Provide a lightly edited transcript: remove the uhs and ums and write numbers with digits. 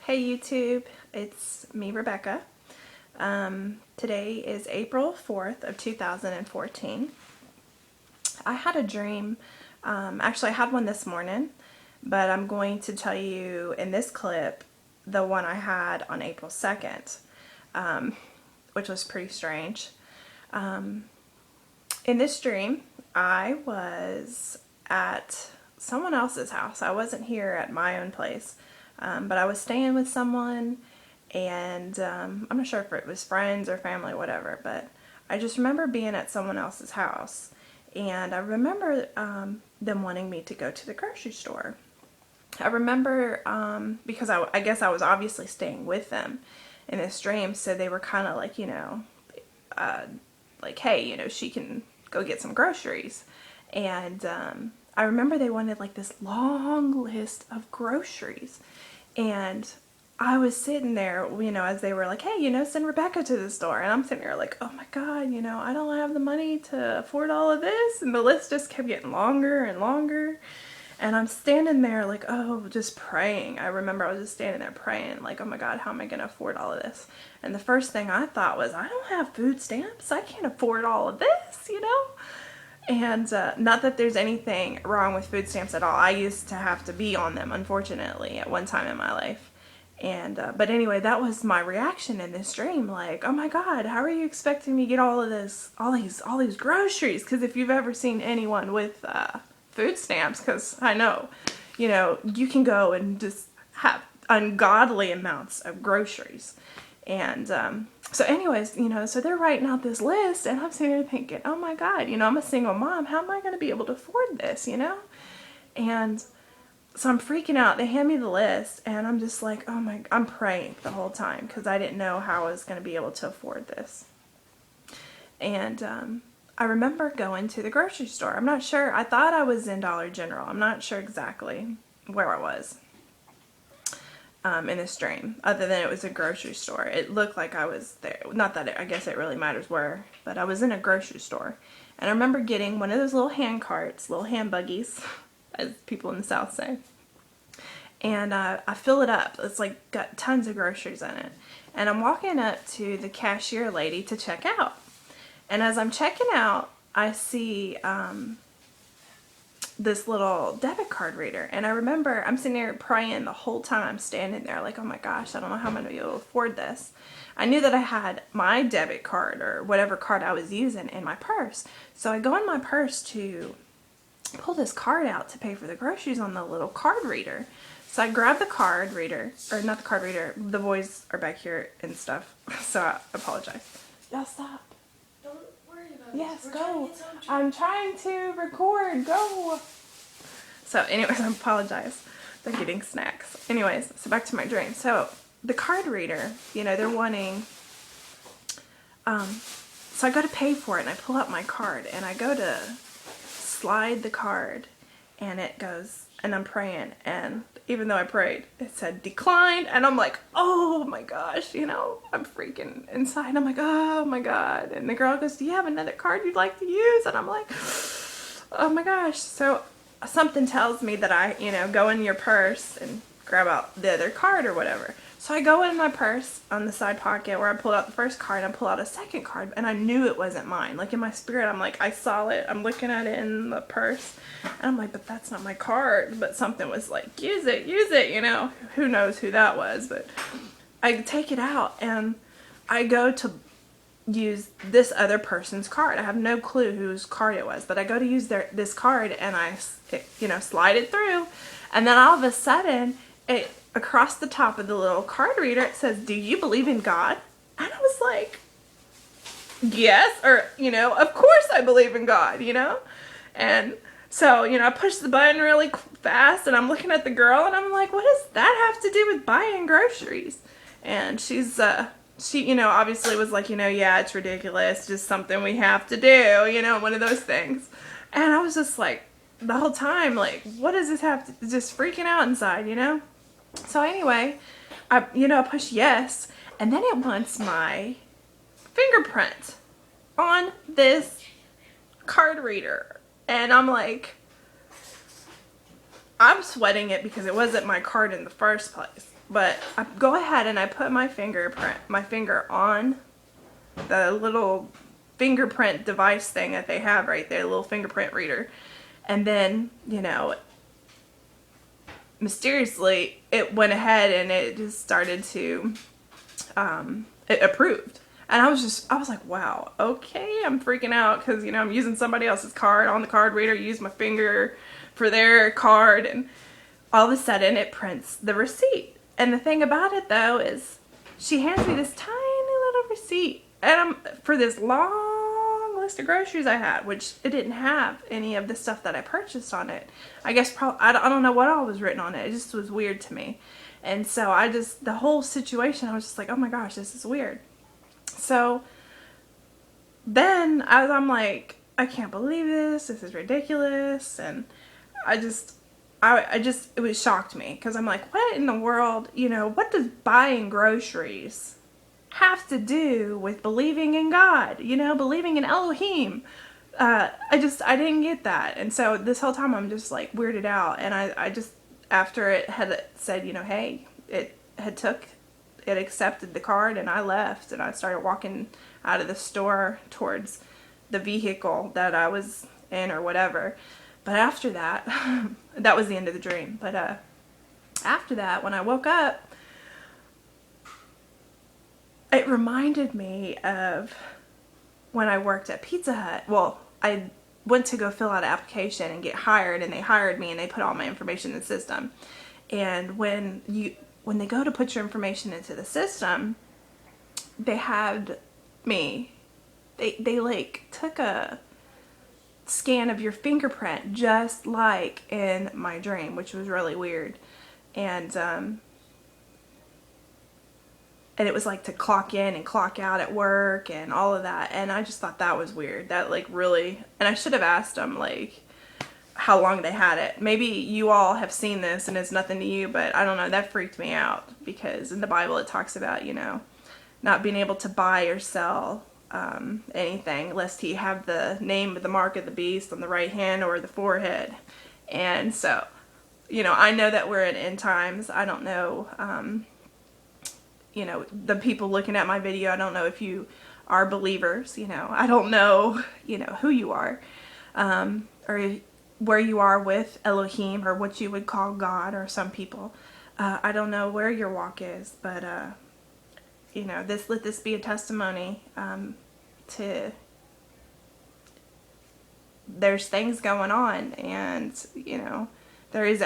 Hey YouTube, it's me, Rebecca. Today is April 4th of 2014. I had a dream, actually I had one this morning, but I'm going to tell you in this clip the one I had on April 2nd, which was pretty strange. In this dream, I was at someone else's house. I wasn't here at my own place. But I was staying with someone, and I'm not sure if it was friends or family, whatever, but I just remember being at someone else's house, and I remember them wanting me to go to the grocery store. I remember because I guess I was obviously staying with them in this dream, so they were kind of like, like, hey, she can go get some groceries. And I remember they wanted like this long list of groceries. And I was sitting there, as they were like, hey, send Rebecca to the store. And I'm sitting there like, oh my God, I don't have the money to afford all of this. And the list just kept getting longer and longer. And I'm standing there like, oh, just praying. I remember I was just standing there praying like, oh my God, how am I going to afford all of this? And the first thing I thought was, I don't have food stamps. I can't afford all of this, And not that there's anything wrong with food stamps at all. I used to have to be on them, unfortunately, at one time in my life. And but anyway, that was my reaction in this dream. Like, oh my God, how are you expecting me to get all of this, all these groceries? Because if you've ever seen anyone with food stamps, because I know, you can go and just have ungodly amounts of groceries. And so anyways, so they're writing out this list, and I'm sitting there thinking, oh my God, I'm a single mom. How am I going to be able to afford this, And so I'm freaking out. They hand me the list, and I'm just like, I'm praying the whole time because I didn't know how I was going to be able to afford this. And I remember going to the grocery store. I'm not sure. I thought I was in Dollar General. I'm not sure exactly where I was. In this dream, other than it was a grocery store. It looked like I was there. Not that I guess it really matters where, but I was in a grocery store. And I remember getting one of those little hand carts, little hand buggies, as people in the South say. And I fill it up. It's like got tons of groceries in it. And I'm walking up to the cashier lady to check out. And as I'm checking out, I see this little debit card reader. And I remember I'm sitting there praying the whole time, standing there like, oh my gosh, I don't know how I'm going to be able to afford this. I knew that I had my debit card or whatever card I was using in my purse. So I go in my purse to pull this card out to pay for the groceries on the little card reader. So I grab the card reader, or not the card reader, the boys are back here and stuff. So I apologize. Y'all stop. Yes, go. I'm trying to record. Go. So anyways, I apologize. They're getting snacks. Anyways, so back to my dream. So the card reader, they're wanting, so I go to pay for it, and I pull out my card, and I go to slide the card, and it goes, and I'm praying, and even though I prayed, it said declined, and I'm like, oh my gosh, I'm freaking inside. I'm like, oh my God. And the girl goes, do you have another card you'd like to use? And I'm like, oh my gosh. So something tells me that I, go in your purse and grab out the other card or whatever. So I go in my purse on the side pocket where I pulled out the first card, and I pull out a second card, and I knew it wasn't mine. Like in my spirit, I'm like, I saw it. I'm looking at it in the purse, and I'm like, but that's not my card. But something was like, use it, Who knows who that was, but I take it out, and I go to use this other person's card. I have no clue whose card it was, but I go to use this card, and I, slide it through, and then all of a sudden, across the top of the little card reader, it says, do you believe in God? And I was like, yes, or, of course I believe in God, And so, I push the button really fast, and I'm looking at the girl, and I'm like, what does that have to do with buying groceries? And she's, she, obviously was like, yeah, it's ridiculous, just something we have to do, one of those things. And I was just like, the whole time, like, what does this have to, just freaking out inside, So anyway, I push yes, and then it wants my fingerprint on this card reader. And I'm like, I'm sweating it because it wasn't my card in the first place. But I go ahead and I put my finger on the little fingerprint device thing that they have right there, the little fingerprint reader. And then, you know, mysteriously, it went ahead and it just started to, it approved. And I was like, wow, okay, I'm freaking out because, you know, I'm using somebody else's card on the card reader, use my finger for their card, and all of a sudden it prints the receipt. And the thing about it, though, is she hands me this tiny little receipt and for this long list of groceries I had, which it didn't have any of the stuff that I purchased on it. I guess I don't know what all was written on it. It just was weird to me. And so the whole situation, I was just like, oh my gosh, this is weird. So then I'm like, I can't believe this. This is ridiculous. And it shocked me because I'm like, what in the world, you know, what does buying groceries have to do with believing in God, you know, believing in Elohim? I didn't get that. And so this whole time I'm just like weirded out. And I just, after it had said, you know, hey, it accepted the card, and I left and I started walking out of the store towards the vehicle that I was in or whatever. But after that, that was the end of the dream. But after that, when I woke up, it reminded me of when I worked at Pizza Hut. Well, I went to go fill out an application and get hired, and they hired me and they put all my information in the system. And when they go to put your information into the system, they had me, they like took a scan of your fingerprint just like in my dream, which was really weird. And it was like to clock in and clock out at work and all of that. And I just thought that was weird. That like really, and I should have asked them like how long they had it. Maybe you all have seen this and it's nothing to you, but I don't know, that freaked me out because in the Bible it talks about, you know, not being able to buy or sell anything lest he have the name of the mark of the beast on the right hand or the forehead. And so, you know, I know that we're in end times. I don't know, you know, the people looking at my video, I don't know if you are believers, you know, I don't know, you know, who you are, or where you are with Elohim, or what you would call God, or some people. I don't know where your walk is, but, you know, let this be a testimony to there's things going on, and, you know, there is